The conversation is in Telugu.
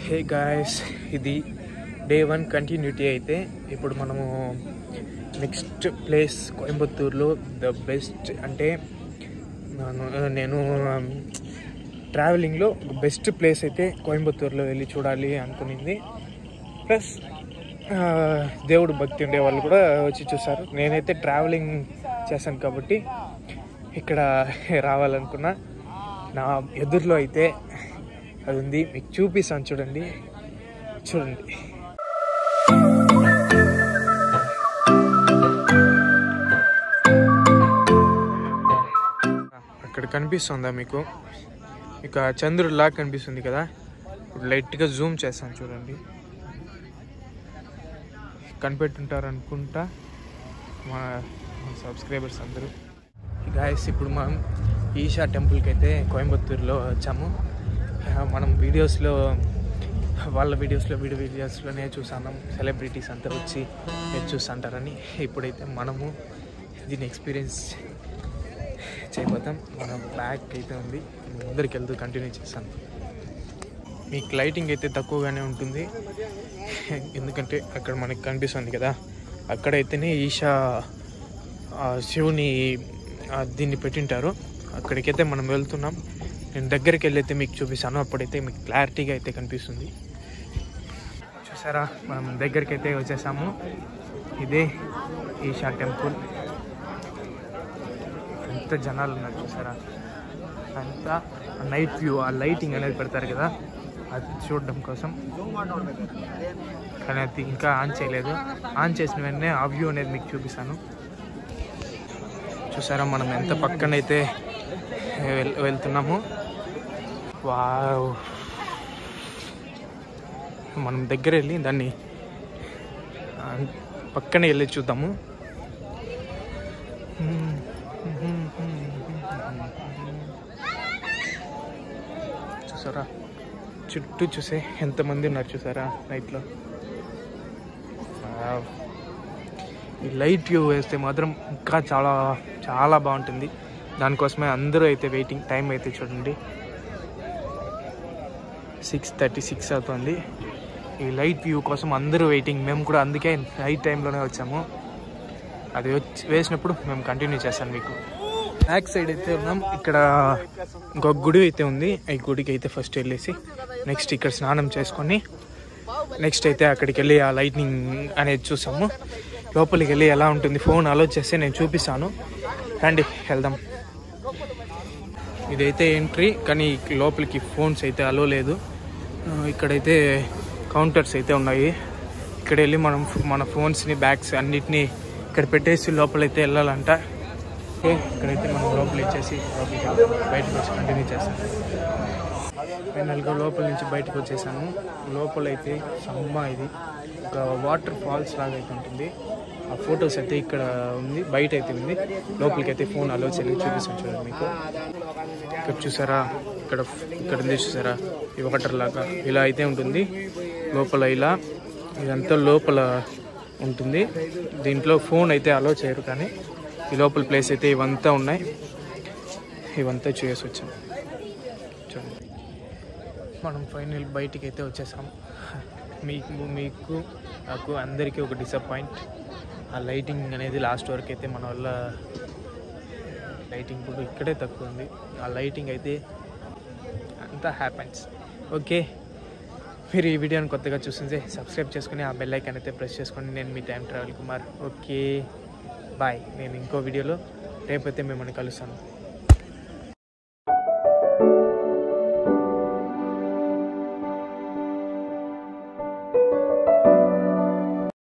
హే గాయస్, ఇది డే 1 కంటిన్యూటీ. అయితే ఇప్పుడు మనము నెక్స్ట్ ప్లేస్ కోయంబత్తూరులో ద బెస్ట్ అంటే నేను ట్రావెలింగ్లో బెస్ట్ ప్లేస్ అయితే కోయంబత్తూరులో వెళ్ళి చూడాలి అనుకునింది. ప్లస్ దేవుడు భక్తి ఉండే వాళ్ళు కూడా వచ్చి చూస్తారు. నేనైతే ట్రావెలింగ్ చేశాను కాబట్టి ఇక్కడ రావాలనుకున్నా. నా ఎదురులో అయితే అది ఉంది, మీకు చూపిస్తాను చూడండి. అక్కడ కనిపిస్తుందా మీకు? ఇక చంద్రుడిలా కనిపిస్తుంది కదా. ఇప్పుడు లైట్గా జూమ్ చేస్తాను చూడండి. కనిపెట్టుంటారు అనుకుంటా మా సబ్స్క్రైబర్స్ అందరూ. గాయస్, ఇప్పుడు మనం ఈషా టెంపుల్కి అయితే కోయంబత్తూరులో వచ్చాము. మనం వాళ్ళ వీడియోస్లోనే చూసాం సెలబ్రిటీస్ అంతా వచ్చి చూస్తుంటారని. ఇప్పుడైతే మనము దీన్ని ఎక్స్పీరియన్స్ చేయబోతాం. మన బ్యాక్ అయితే ఉంది, ముందరికి వెళ్తూ కంటిన్యూ చేస్తాను. మీకు లైటింగ్ అయితే తక్కువగానే ఉంటుంది, ఎందుకంటే అక్కడ మనకి కనిపిస్తుంది కదా, అక్కడైతేనే ఈషా శివుని దీన్ని పెట్టింటారు. అక్కడికైతే మనం వెళ్తున్నాం. నేను దగ్గరికి వెళ్ళైతే మీకు చూపిస్తాను, అప్పుడైతే మీకు క్లారిటీగా అయితే కనిపిస్తుంది. చూసారా, మనం దగ్గరికి అయితే వచ్చేసాము. ఇదే ఈషా టెంపుల్. ఎంత జనాలు ఉన్నారు చూసారా. అంతా నైట్ వ్యూ, ఆ లైటింగ్ అనేది పెడతారు కదా, అది చూడడం కోసం. కానీ అది ఇంకా ఆన్ చేయలేదు. ఆన్ చేసిన వెంటనే ఆ వ్యూ అనేది మీకు చూపిస్తాను. చూసారా, మనం ఎంత పక్కనైతే వెళ్తున్నాము. వావ్, మనం దగ్గర వెళ్ళి దాన్ని పక్కనే వెళ్ళి చూద్దాము. చూసారా, చుట్టూ చూసే ఎంతమంది ఉన్నారు చూసారా నైట్లో. ఈ లైట్ వ్యూ వేస్తే మాత్రం ఇంకా చాలా చాలా బాగుంటుంది. దానికోసమే అందరూ అయితే వెయిటింగ్. టైం అయితే చూడండి 6:36 అవుతుంది. ఈ లైట్ వ్యూ కోసం అందరూ వెయిటింగ్. మేము కూడా అందుకే నైట్ టైంలోనే వచ్చాము. అది వేసినప్పుడు మేము కంటిన్యూ చేస్తాను మీకు. బ్యాక్ సైడ్ అయితే ఉన్నాం. ఇక్కడ ఇంకొక గుడి అయితే ఉంది. ఈ గుడికి అయితే ఫస్ట్ వెళ్ళేసి నెక్స్ట్ ఇక్కడ స్నానం చేసుకొని నెక్స్ట్ అయితే అక్కడికి వెళ్ళి ఆ లైట్నింగ్ అనేది చూసాము. లోపలికి వెళ్ళి ఎలా ఉంటుంది ఫోన్ అలో చేస్తే నేను చూపిస్తాను. రండి వెళ్దాం. ఇదైతే ఎంట్రీ, కానీ లోపలికి ఫోన్స్ అయితే అలో లేదు. ఇక్కడైతే కౌంటర్స్ అయితే ఉన్నాయి. ఇక్కడ వెళ్ళి మనం మన ఫోన్స్ని బ్యాగ్స్ అన్నిటినీ ఇక్కడ పెట్టేసి లోపలైతే వెళ్ళాలంట. ఇక్కడైతే మనం లోపల ఇచ్చేసి బయటకు వచ్చి కంటిన్యూ చేస్తాం. ఫైనల్గా లోపల నుంచి బయటకు వచ్చేసాను. లోపలైతే ఇది ఒక వాటర్ ఫాల్స్ లాగా అయితే ఉంటుంది. ఆ ఫొటోస్ అయితే ఇక్కడ ఉంది, బయట అయితే ఉంది. లోపలికి అయితే ఫోన్ అలో చేయలేదు. చూపిస్తాను చూడండి మీకు. ఇక్కడ చూసారా, ఇక్కడ ఉంది చూసారా, ఈ వాటర్ లాగా ఇలా అయితే ఉంటుంది. లోపల ఇలా ఇదంతా లోపల ఉంటుంది. దీంట్లో ఫోన్ అయితే అలో చేయరు, కానీ ఈ లోపల ప్లేస్ అయితే ఇవంతా ఉన్నాయి. ఇవంతా చూసి వచ్చాం చూడండి. మనం ఫైనల్ బయటికి అయితే వచ్చేసాము. మీకు నాకు అందరికీ ఒక డిసప్పాయింట్. ఆ లైటింగ్ అనేది లాస్ట్ వరకు అయితే మన వల్ల లైటింగ్ కూడా ఇక్కడే తక్కువ ఉంది. ఆ లైటింగ్ అయితే అంతా హ్యాపెన్స్. ఓకే, మీరు ఈ వీడియోని కొత్తగా చూస్తుంటే సబ్స్క్రైబ్ చేసుకుని ఆ బెల్ ఐకాన్ అయితే ప్రెస్ చేసుకోండి. నేను మీ time travel Kumar. Okay bye. నేను ఇంకో వీడియోలో రేపైతే మిమ్మల్ని కలుస్తాను.